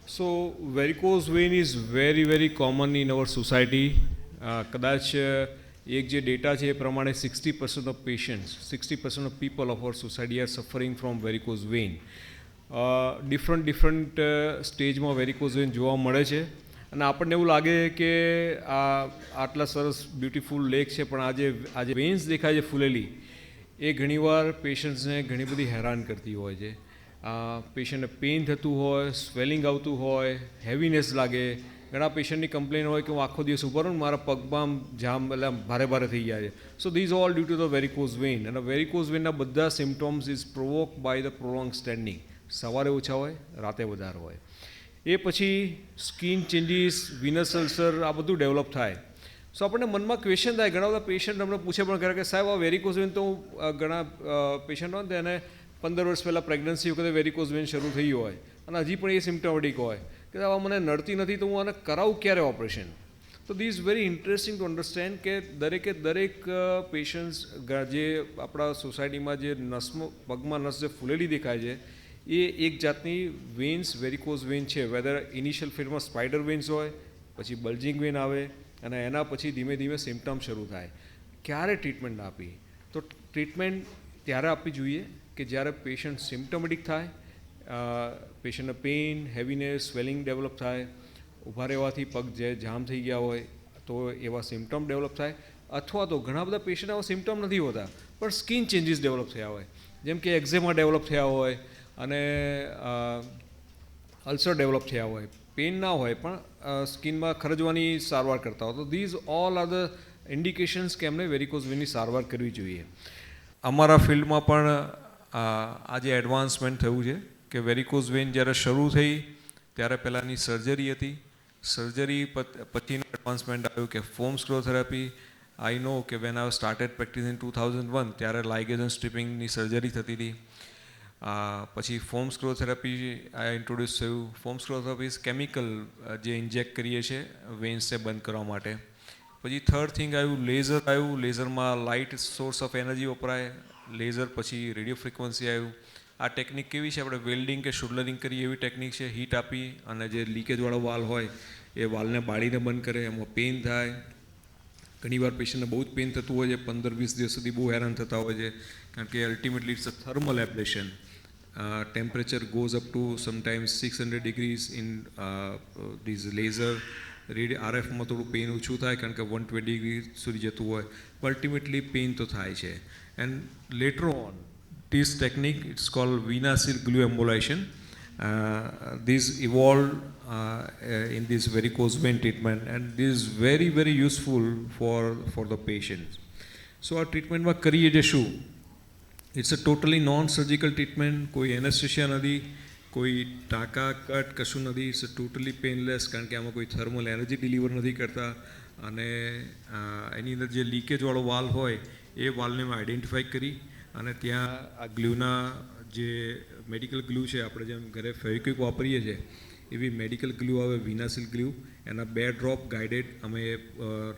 So varicose vein is very very common in our society. કદાચ એક જે data છે એ પ્રમાણે 60% of patients 60% of people of our society are suffering from varicose vein. Different સ્ટેજમાં varicose vein જોવા મળે છે અને આપણને એવું લાગે કે આટલા સરસ બ્યુટિફુલ લેક છે પણ આજે વેન્સ દેખાય છે ફૂલેલી એ ઘણીવાર પેશન્ટ્સને ઘણી બધી હેરાન કરતી હોય છે. પેશન્ટને પેઇન થતું હોય, સ્વેલિંગ આવતું હોય, હેવીનેસ લાગે. ઘણા પેશન્ટની કમ્પ્લેન હોય કે હું આખો દિવસ ઊભો રહું ને મારા પગમાં જામ એટલે ભારે થઈ જાય છે. So these all due to the varicose vein. અને વેરિકોઝ વેઇનના બધા symptoms is provoke by the prolong standing. સવારે ઓછા હોય, રાતે વધારે હોય. એ પછી સ્કિન ચેન્જીસ, વિનસ અલ્સર આ બધું ડેવલપ થાય. સો આપણને મનમાં ક્વેશ્ચન થાય. ઘણા બધા પેશન્ટ અમને પૂછે પણ ખરા કે સાહેબ આ વેરિકોઝ વેઇન તો ઘણા પેશન્ટ હોય ને એને 15 વર્ષ પહેલાં પ્રેગ્નન્સી વખતે વેરિકોઝ વેઇન શરૂ થઈ હોય અને હજી પણ એ સિમ્ટમેટિક હોય કે આવા મને નડતી નથી તો હું આને કરાવું ક્યારે ઓપરેશન. તો this is very interesting to understand કે દરેક પેશન્ટ્સ જે આપણા સોસાયટીમાં જે પગમાં નસ જે ફૂલેલી દેખાય છે એ એક જાતની વેન્સ વેરિકોઝ વેઇન છે. વેધર ઇનિશિયલ ફેઝમાં સ્પાઇડર વેન્સ હોય, પછી બલ્જિંગ વેઇન આવે અને એના પછી ધીમે ધીમે સિમ્ટમ શરૂ થાય. ક્યારે ટ્રીટમેન્ટ આપી? તો ટ્રીટમેન્ટ ત્યારે આપવી જોઈએ કે જ્યારે પેશન્ટ સિમ્ટમેટિક થાય, પેશન્ટને પેઇન, હેવીનેસ, સ્વેલિંગ ડેવલપ થાય, ઊભા રહેવાથી પગ જે જામ થઈ ગયા હોય તો એવા સિમ્ટમ ડેવલપ થાય. અથવા તો ઘણા બધા પેશન્ટ આવા સિમ્ટમ નથી હોતા પણ સ્કિન ચેન્જીસ ડેવલપ થયા હોય, જેમ કે એક્ઝેમા ડેવલપ થયા હોય અને અલ્સર ડેવલપ થયા હોય. પેઇન ના હોય પણ સ્કિનમાં ખરજવાની સારવાર કરતા હોય. તો this all are the indications કે એમને વેરિકોઝ વેઇનની સારવાર કરવી જોઈએ. અમારા ફિલ્ડમાં પણ આજે એડવાન્સમેન્ટ થયું છે કે વેરિકોઝ વેઇન જ્યારે શરૂ થઈ ત્યારે પહેલાંની સર્જરી હતી. સર્જરી પછીનું એડવાન્સમેન્ટ આવ્યું કે ફોમ સ્ક્લેરોથેરાપી. આઈ નો કે when I started practice in 2001 ત્યારે લાઇગેશન સ્ટ્રીપિંગની સર્જરી થતી હતી. પછી ફોમ સ્ક્લેરોથેરાપી આ ઇન્ટ્રોડ્યુસ થયું. ફોમ સ્ક્લેરોથેરાપી ઇઝ કેમિકલ જે ઇન્જેક્ટ કરીએ છીએ વેન્સને બંધ કરવા માટે. પછી થર્ડ થિંગ આવ્યું લેઝર આવ્યું. લેઝરમાં લાઇટ સોર્સ ઓફ એનર્જી વપરાય. લેઝર પછી રેડિયો ફ્રિકવન્સી આવ્યું. આ ટેકનિક કેવી છે? આપણે વેલ્ડિંગ કે શોલ્ડરિંગ કરીએ એવી ટેકનિક છે. હીટ આપી અને જે લીકેજવાળો વાલ હોય એ વાલને બાળીને બંધ કરે. એમાં પેઇન થાય. ઘણીવાર પેશન્ટને બહુ જ પેઇન થતું હોય છે. 15-20 દિવસ સુધી બહુ હેરાન થતા હોય છે કારણ કે ultimately it's a thermal ablation. Temperature goes up to sometimes 600 degrees in these laser. RFમાં થોડું પેઇન ઓછું થાય કારણ કે 120 ડિગ્રી સુધી જતું હોય. અલ્ટિમેટલી પેઇન તો થાય છે. And letter on this technique, it's called venous glue embolization. This evolved in this varicose vein treatment and this is very very useful for the patients. So our treatment માં કરીએ જે શું? It's a totally non-surgical treatment. કોઈ anaesthesia નથી, કોઈ ટાંકા cut કશું નથી. ઇટ્સ ટોટલી પેનલેસ કારણ કે આમાં કોઈ થર્મલ એનર્જી ડિલિવર નથી કરતા અને એની અંદર જે લીકેજવાળો વાલ હોય એ વાલને મેં આઈડેન્ટિફાઈ કરી અને ત્યાં આ ગ્લુના જે મેડિકલ ગ્લુ છે, આપણે જેમ ઘરે ફેવિક્વિક વાપરીએ છીએ એવી મેડિકલ ગ્લુ આવે, વિનાસિલ ગ્લુ. એના 2 ડ્રોપ ગાઈડેડ અમે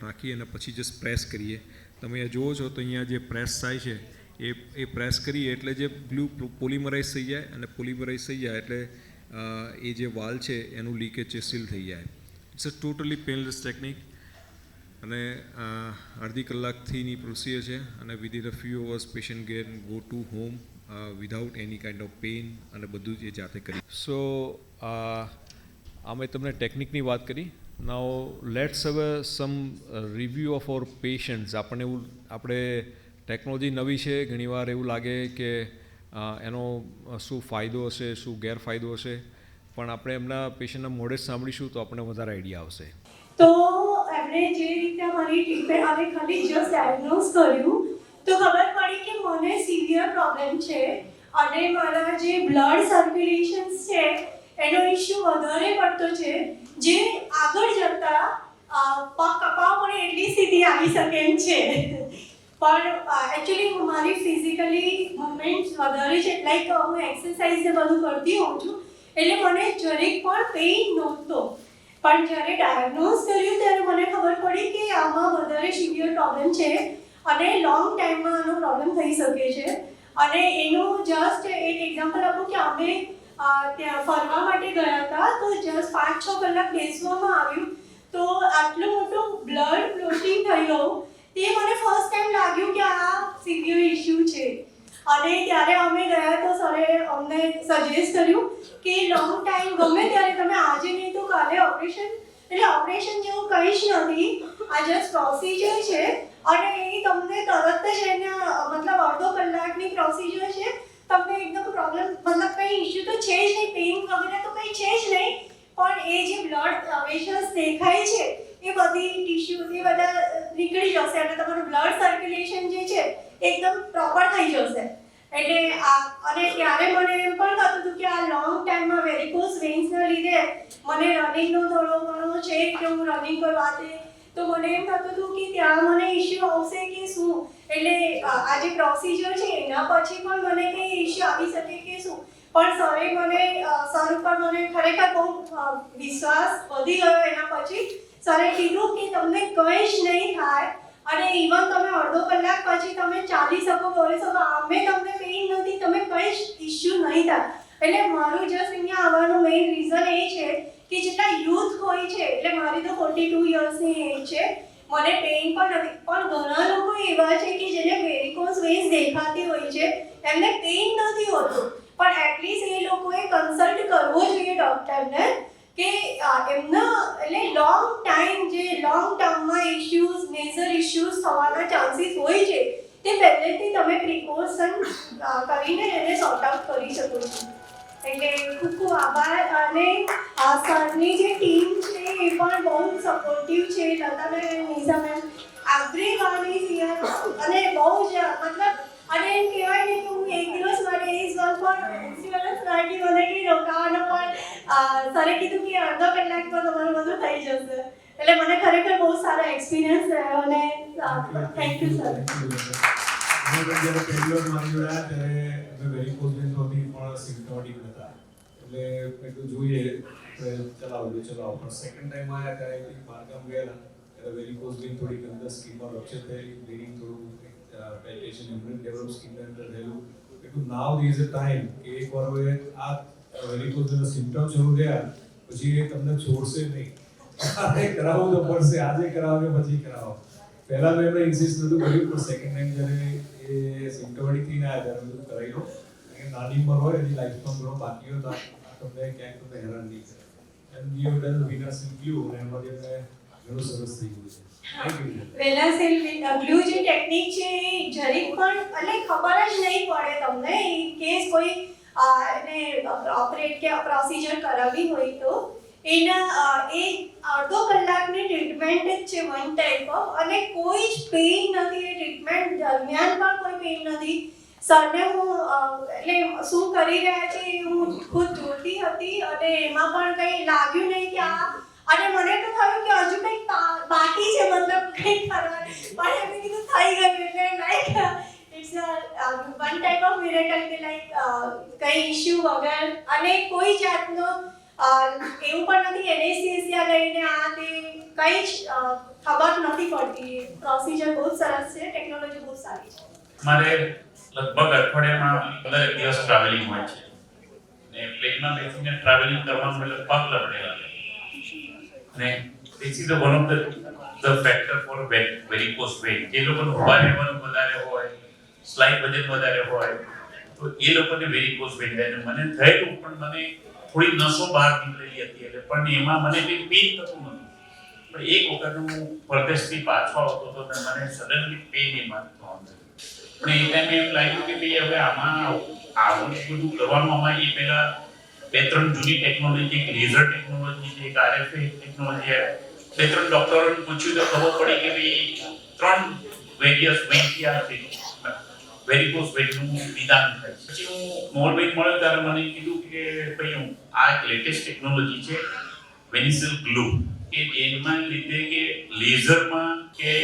નાખી અને પછી જસ્ટ પ્રેસ કરીએ. તમે અહીંયા જુઓ છો તો અહીંયા જે પ્રેસ થાય છે એ પ્રેસ કરીએ એટલે જે ગ્લુ પોલિમરાઇઝ થઈ જાય અને પોલિમરાઇઝ થઈ જાય એટલે એ જે વાલ છે એનું લીકેજ છે સીલ થઈ જાય. It's a totally painless technique અને અડધી કલાકથીની પ્રોસિજર છે અને within a few hours patient can go to home without any kind of pain અને બધું જ એ જાતે કરી. સો અમે તમને ટેકનિકની વાત કરી. નાઉ લેટ્સ હવે સમ રિવ્યૂ ઓફ અવર પેશન્ટ્સ. આપણે ટેકનોલોજી નવી છે, ઘણીવાર એવું લાગે કે એનો શું ફાયદો હશે, શું ગેરફાયદો હશે, પણ આપણે એમના પેશન્ટના મોઢે જ સાંભળીશું તો આપણને વધારે આઈડિયા આવશે. તો એમણે જે રીતે મારી ટ્રીટમેન્ટ આવે ખાલી જસ્ટ ડાયગ્નોઝ કર્યું તો ખબર પડી કે મને સિવિયર પ્રોબ્લેમ છે અને મારા જે બ્લડ સર્ક્યુલેશન છે એનો ઇશ્યુ વધારે પડતો છે જે આગળ જતા પગ કપાવ પણ એટલી સ્થિતિ આવી શકે એમ છે. પણ એકચ્યુઅલી મારી ફિઝિકલી મુવમેન્ટ વધારે છે, લાઈક હું એક્સરસાઇઝ ને બધું કરતી હોઉં છું એટલે મને જરીક પણ પેઇન નહોતો. પણ જ્યારે ડાયગ્નોઝ કર્યું ત્યારે મને ખબર પડી કે આમાં વધારે સિવિયર પ્રોબ્લેમ છે અને લોંગ ટાઈમમાં આનો પ્રોબ્લેમ થઈ શકે છે. અને એનું જસ્ટ એક એક્ઝામ્પલ આપું કે અમે ત્યાં ફરવા માટે ગયા હતા તો જસ્ટ જસ્ટ 5-6 કલાક બેસવામાં આવ્યું તો આટલું મોટું બ્લડ ક્લોટિંગ થઈ ગયું. તે મને ફર્સ્ટ ટાઈમ લાગ્યું કે આ સિવિયર ઇશ્યુ છે. અને ત્યારે અમે ગયા તો સરે અમને સજેસ્ટ કર્યું કે લોંગ ટાઈમ ગમે ત્યારે તમે આજે નહીં તો કાલે ઓપરેશન, એટલે ઓપરેશન જેવું કંઈ જ નથી, આ જસ્ટ પ્રોસિજર છે અને એ તમને તરત જ એના મતલબ અડધો કલાકની પ્રોસિજર છે. તમને એકદમ પ્રોબ્લેમ મતલબ કંઈ ઇશ્યુ તો છે જ નહીં, પેઇન વગેરે તો કંઈ છે જ નહીં, પણ એ જે બ્લડ વેસલ્સ દેખાય છે એ બધી ટિશ્યુ એ બધા નીકળી જશે અને તમારું બ્લડ સર્ક્યુલેશન જે છે એકદમ પ્રોપર થઈ જશે. એટલે અને ત્યારે મને એમ પણ થતું હતું કે આ લોંગ ટાઈમમાં વેરિકોઝ વેન્સના લીધે મને રનિંગનો થોડો ઘણો છે કે હું રનિંગ કરવા તે તો મને એમ થતું હતું કે ત્યાં મને ઇશ્યુ આવશે કે શું. એટલે આ જે પ્રોસિજર છે એના પછી પણ મને કંઈ ઇશ્યુ આવી શકે કે શું. પણ સરે મને સર ઉપર મને ખરેખર બહુ વિશ્વાસ વધી ગયો. એના પછી સરે કીધું કે તમને કંઈ જ નહીં થાય અને ઇવન તમે અડધો કલાક પછી તમે ચાલી શકો, દોડી શકો, અમે તમને પેઇન નથી, તમે કંઈ જ ઇશ્યુ નહીં થાય. એટલે મારું જસ્ટ અહીંયા આવવાનું મેઇન રીઝન એ છે કે જેટલા યુથ હોય છે, એટલે મારી તો 42 યર્સની એજ છે, મને પેઇન પણ નથી, પણ ઘણા લોકો એવા છે કે જેને વેરિકોઝ વેન્સ દેખાતી હોય છે, એમને પેઇન નથી હોતું, પણ એટલીસ્ટ એ લોકોએ કન્સલ્ટ કરવો જોઈએ ડૉક્ટરને કે એમના એટલે લોંગ ટર્મમાં ઇશ્યુઝ, મેજર ઇશ્યુઝ થવાના ચાન્સીસ હોય છે તે પહેલેથી તમે પ્રિકોશન કરીને એને સોર્ટ આઉટ કરી શકો છો. એટલે ખૂબ ખૂબ આભાર. અને સરની જે ટીમ છે એ પણ બહુ સપોર્ટિવ છે. Lata ma'am, Nisha ma'am, everyone is here અને બહુ જ મતલબ અને એમ કહેવાય ને કે હું એક દિવસ માટે ઇઝ વન ફોર ઇન્સ્યોરન્સ ગાડી મને કંઈ રોકાવાનો પણ સરે કીધું કે અડધો કલાકમાં તમારું બધું થઈ જશે. એટલે મને ખરેખર બહુ સારો એક્સપિરિયન્સ રહ્યો અને થેન્ક યુ સર. જ્યારે પહેલી વાર મારી જોડે આવ્યા ત્યારે અમે વેરિકોઝ વેન્સ હતી પણ સિમ્પ્ટોમેટિક હતા, એટલે મેં કીધું જોઈએ ચલાવો પણ સેકન્ડ ટાઈમ આવ્યા ત્યારે એક બહારગામ ગયેલા ત્યારે વેરિકોઝ વેન્સ થોડીક અંદર સ્કિનમાં રપ્ચર થયેલી, બ્લીડિંગ થોડું પેલ્ટેશન ઇમ્યુન ડેવલપ સ્કિનની અંદર થયેલું. એટલું નાવ ધેર ઇઝ અ ટાઈમ કે એકવાર હવે આ વેરિકોઝ વેન્સના સિમ્પ્ટમ શરૂ થયા પછી એ તમને છોડશે નહીં. આજે કરાવવું તો પડશે, આજે કરાવો કે પછી કરાવો. પહેલા મેં એમને ઇન્સિસ્ટ નહોતું કર્યું, પણ સેકન્ડ ટાઈમ જ્યારે એ સિમ્પ્ટોમેટિક થઈને આવ્યા ત્યારે બધું કરાવી લો. નાની ઉંમર હોય એની લાઈફમાં ઘણો બાકી હોય તો તમને ક્યાંક તમને હેરાન નહીં કરે. And we have done winners in glue અને એમાંથી અમને ઘણું સરસ થઈ ગયું છે. વેલા સેલ ગ્લુ જે ટેકનિક છે એ જરીક પણ એટલે ખબર જ નહીં પડે તમને ઇન કેસ કોઈ એને ઓપરેટ કે પ્રોસિજર કરાવી હોય તો એના એ અડધો કલાકની ટ્રીટમેન્ટ જ છે વન ટાઈપ ઓફ, અને કોઈ જ પેઇન નથી. એ ટ્રીટમેન્ટ દરમિયાન પણ કોઈ પેઇન નથી. સરને હું એટલે શું કરી રહ્યા છે એ હું ખુદ જોતી હતી અને એમાં પણ કંઈ લાગ્યું નહીં કે આ, અને મને તો થયું કે હજુ કંઈક બાકી છે, મતલબ કંઈક કરવાનું, પણ એમને કીધું થઈ ગયું. એટલે like it's one type of miracle કે લાઈક કંઈ ઇશ્યુ વગર અને કોઈ જાતનો એવું પણ નથી એનેસ્થેસિયા લઈને આ તે કંઈ જ ખબર નથી પડતી. પ્રોસિજર બહુ સરસ છે, ટેકનોલોજી બહુ સારી છે. મારે લગભગ અઠવાડિયામાં 15 દિવસ ટ્રાવેલિંગ હોય છે ને પ્લેનમાં બેસીને ટ્રાવેલિંગ કરવાનું એટલે પગ લપટેલા અને this is one of the factor for varicose vein. જે લોકોનું ઉભા રહેવાનું વધારે હોય, સ્લાઇડ વજન વધારે હોય તો એ લોકોને વેરિકોઝ વેન થાય. મને થયેલું પણ મને થોડી નસો બહાર નીકળેલી હતી એટલે પણ એમાં મને કંઈ પેઇન થતું નહોતું. પણ એક વખત હું પરદેશથી પાછો આવતો હતો અને મને સડનલી પેઇન એમાં થવાનું. પણ એ ટાઈમે એમ લાગ્યું કે ભાઈ હવે આવું બધું કરવાનું આમાં એ પહેલા 2-3 જૂની ટેકનોલોજી, એક લેઝર ટેકનોલોજી છે, એક RFA ટેકનોલોજી, 2-3 ડોક્ટરોને પૂછ્યું તો ખબર પડી કે ભાઈ 3 વેરિયસ વેનથી આ છે વેરિકોઝ વેનનું નિદાન થાય. પછી હું મોહનભાઈ મળ્યો ત્યારે મને કીધું કે ભાઈ હું આ એક લેટેસ્ટ ટેકનોલોજી છે વેનિસેલ ગ્લુ, કે એમાં લીધે કે લેઝરમાં કે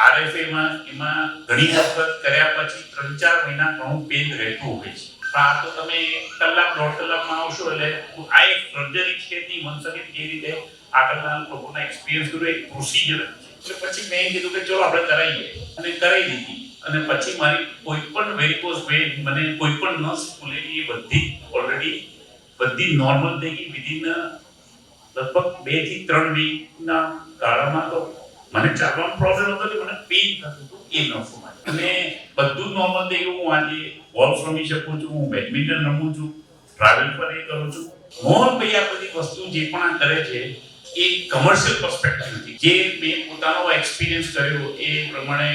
RFA એમાં ઘણી વખત કર્યા પછી 3-4 મહિના ઘણું પેન રહેતું હોય છે. આ તો તમે 1 કલાક 1.5 કલાકમાં આવશો એટલે આ એક સર્જરી છે ની મનસકિત જે રીતે આગળના લોકોના એક્સપિરિયન્સ કર્યો એક પ્રોસિજર છે. એટલે પછી મેં કીધું કે ચલો આપણે કરાવીએ અને કરાવી દીધી. અને પછી મારી કોઈ પણ વેરિકોઝ વેન, મને કોઈ પણ નસ ખુલેલી એ બધી ઓલરેડી બધી નોર્મલ થઈ ગઈ વિધિન લગભગ 2 થી 3 વીકના ગાળામાં તો મને ચાલવાનો પ્રોબ્લેમ હતો એટલે મને પેઇન થતું હતું એ નસોમાં. અને બધું નોર્મલ થઈ ગયું. હું આજે ગોલ્ફ રમી શકું છું, હું બેડમિન્ટન રમું છું, ટ્રાવેલ પર એ કરું છું. મોહનભાઈ આ બધી વસ્તુ જે પણ આ કરે છે એ કમર્શિયલ પર્સપેક્ટિવથી જે મેં પોતાનો એક્સપિરિયન્સ કર્યો એ પ્રમાણે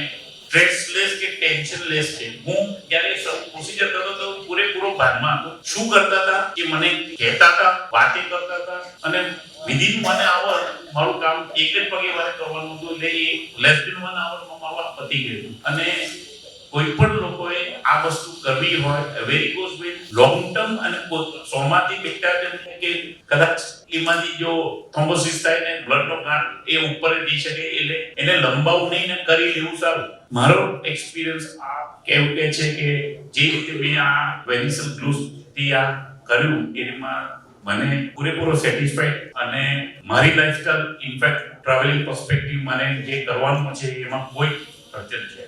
સ્ટ્રેસલેસ કે ટેન્શનલેસ છે. હું જ્યારે પ્રોસિજર કરતો તો પૂરેપૂરો ભાનમાં હતો. શું કરતા હતા કે મને કહેતા હતા, વાતે કરતા હતા અને વિધિન 1 hour મારું કામ એક જ પગે વારે કરવાનું હતું. એટલે એ લેસ ધેન 1 hour માં મારું આ પતી ગયું. અને કોઈ પણ લોકોએ આ વસ્તુ કરવી હોય વેરીકોઝ વેઇન લોંગ ટર્મ અને 100 માંથી બેટા કે કદાચ એમાંથી જો થ્રોમ્બોસિસ થાય ને બ્લડનો ગાંઠ એ ઉપર જઈ શકે એટલે એને લંબાવું નહીં ને કરી લેવું સારું. મારો એક્સપિરિયન્સ આ કેવું કે છે કે જે રીતે મેં આ વેનિસલ ગ્લુઝ થી આ કર્યું એમાં મને પૂરેપૂરો સેટિસ્ફાઈડ અને મારી લાઈફસ્ટાઈલ ઇનફેક્ટ ટ્રાવેલિંગ પર્સપેક્ટિવ મને જે કરવાનું છે એમાં કોઈ અડચણ છે.